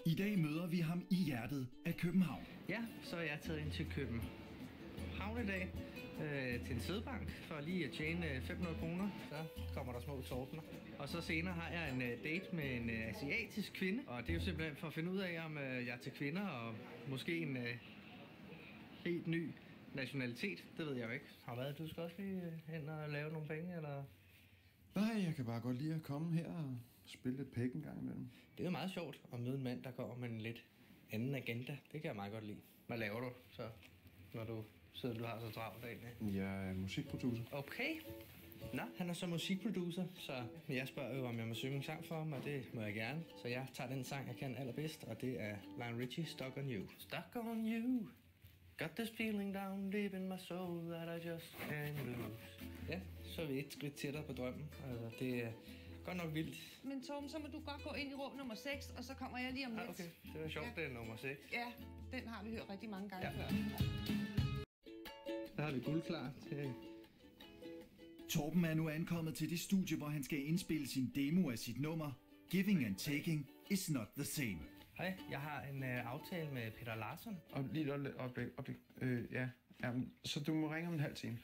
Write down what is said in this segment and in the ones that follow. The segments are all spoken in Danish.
I dag møder vi ham i hjertet af København. Ja, så er jeg taget ind til København i dag til en sædebank for lige at tjene 500 kroner. Så kommer der små torpener. Og så senere har jeg en date med en asiatisk kvinde. Og det er jo simpelthen for at finde ud af, om jeg er til kvinder og måske en helt ny nationalitet. Det ved jeg jo ikke. Har været, du skal også lige hen og lave nogle penge, eller? Nej, jeg kan bare godt lide at komme her og spille lidt pæk en gang imellem. Det er jo meget sjovt at møde en mand, der kommer med en lidt anden agenda. Det kan jeg meget godt lide. Hvad laver du så, når du har så travlt dagen? Jeg er musikproducer. Okay. Nå, han er så musikproducer, så jeg spørger jo, om jeg må synge en sang for ham, og det må jeg gerne. Så jeg tager den sang, jeg kan allerbedst, og det er Lionel Richie, Stuck on You. Stuck on you. Got this feeling down deep in my soul that I just can't lose. Ja, så er vi et skridt tættere på drømmen. Altså, det er godt nok vildt. Men Torben, så må du godt gå ind i rum nummer 6, og så kommer jeg lige om lidt. Ja, okay. Det er sjovt, ja. Det er nummer 6. Ja, den har vi hørt rigtig mange gange før. Der har vi guld klar til. Torben er nu ankommet til det studie, hvor han skal indspille sin demo af sit nummer Giving and Taking is Not the Same. Hej, jeg har en aftale med Peter Larsen. Og lige et øjeblik. Ja. Så du må ringe om en halv time.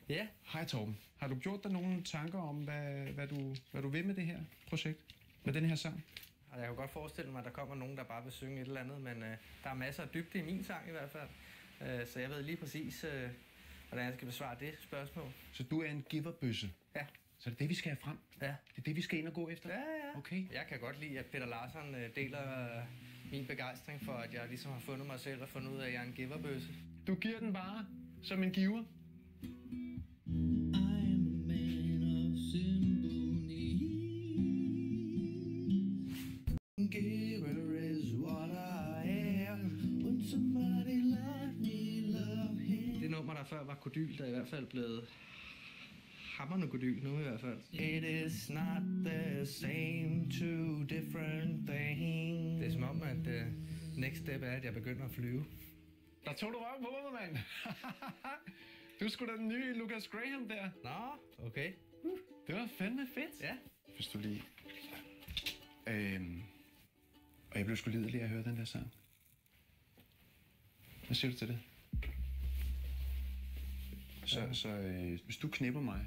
Ja. Hej Torben. Har du gjort dig nogle tanker om, hvad du vil med det her projekt? Med den her sang? Jeg kan godt forestille mig, at der kommer nogen, der bare vil synge et eller andet, men der er masser af dybde i min sang i hvert fald. Så jeg ved lige præcis, hvordan jeg skal besvare det spørgsmål. Så du er en giverbøsse? Ja. Så det er det, vi skal have frem? Ja. Det er det, vi skal ind og gå efter? Ja. Okay. Jeg kan godt lide, at Peter Larsen deler min begejstring for, at jeg ligesom har fundet mig selv og fundet ud af, at jeg er en giverbøsse. Du giver den bare som en giver? Giver is what I am. Would somebody like me love him? Det nummer, der før var kodyl, der er i hvert fald blevet hammerende kodyl nu i hvert fald. It is not the same, two different things. Det er som om, at next step er, at jeg begynder at flyve. Der tog du røven på mig, mand. Du er sgu da den nye Lucas Graham der. Nå, okay. Det var fandme fedt. Ja. Hvis du lige... Og jeg blev sgu lidelig at høre den der sang. Hvad siger du til det? Så hvis du knipper mig,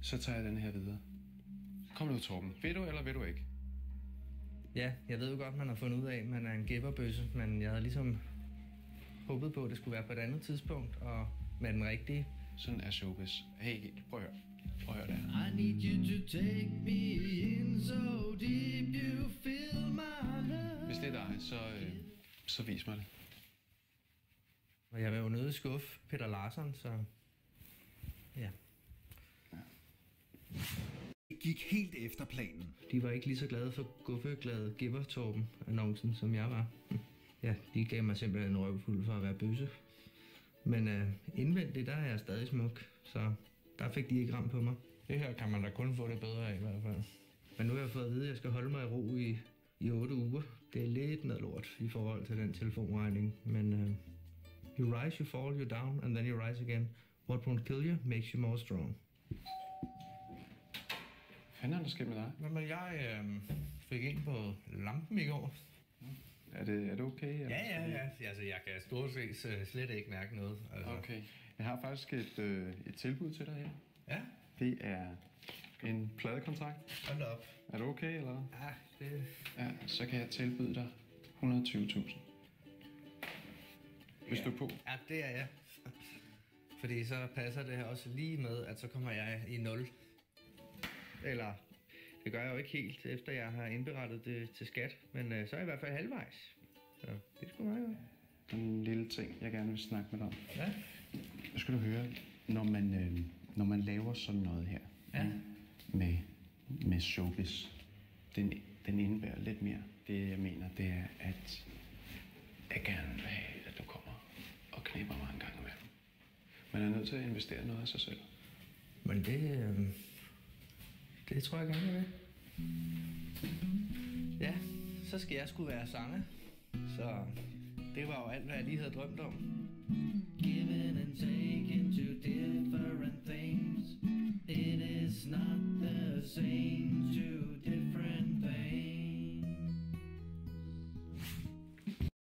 så tager jeg den her videre. Kom nu, Torben. Vil du, eller vil du ikke? Ja, jeg ved jo godt, man har fundet ud af, at man er en giverbøsse, men jeg havde ligesom håbet på, at det skulle være på et andet tidspunkt, og med den rigtige. Sådan er showbiz. Hey, prøv at høre det her. I need you to take me in so deep you feel my love. Hvis det er dig, så vis mig det. Og jeg vil jo nødt skuffe Peter Larsen, så ja. Det gik helt efter planen. De var ikke lige så glade for guffeglade Giver-Torben-annoncen, som jeg var. Ja, de gav mig simpelthen en røvfuld for at være bøsse. Men indvendigt, der er jeg stadig smuk, så der fik de ikke ramt på mig. Det her kan man da kun få det bedre af i hvert fald. Men nu har jeg fået at vide, at jeg skal holde mig i ro i 8 uger. Det er lidt noget lort i forhold til den telefonregning, men you rise, you fall, you down, and then you rise again. What won't kill you makes you more strong. Hvad er der sket med dig? Men jeg fik ind på lampen i går. Er det okay? Eller? Ja. Altså, jeg kan stort set slet ikke mærke noget. Altså. Okay. Jeg har faktisk et tilbud til dig her. Ja? Det er en pladekontrakt. Hold op. Er du okay, eller? Ja, det... Ja, så kan jeg tilbyde dig 120.000. Hvis du er på. Ja, det er jeg. Fordi så passer det her også lige med, at så kommer jeg i 0. Eller, det gør jeg jo ikke helt, efter jeg har indberettet det til skat. Men så er jeg i hvert fald halvvejs. Så det er sgu meget godt. En lille ting, jeg gerne vil snakke med dig om. Ja? Nu skal du høre, når man laver sådan noget her, ja. med showbiz, den indebærer lidt mere. Det, jeg mener, det er, at jeg gerne vil have, at du kommer og knipper mig en gang imellem. Man er nødt til at investere noget af sig selv. Men det tror jeg gerne, jeg vil. Ja, så skal jeg sgu være sanger. Så det var jo alt, hvad jeg lige havde drømt om.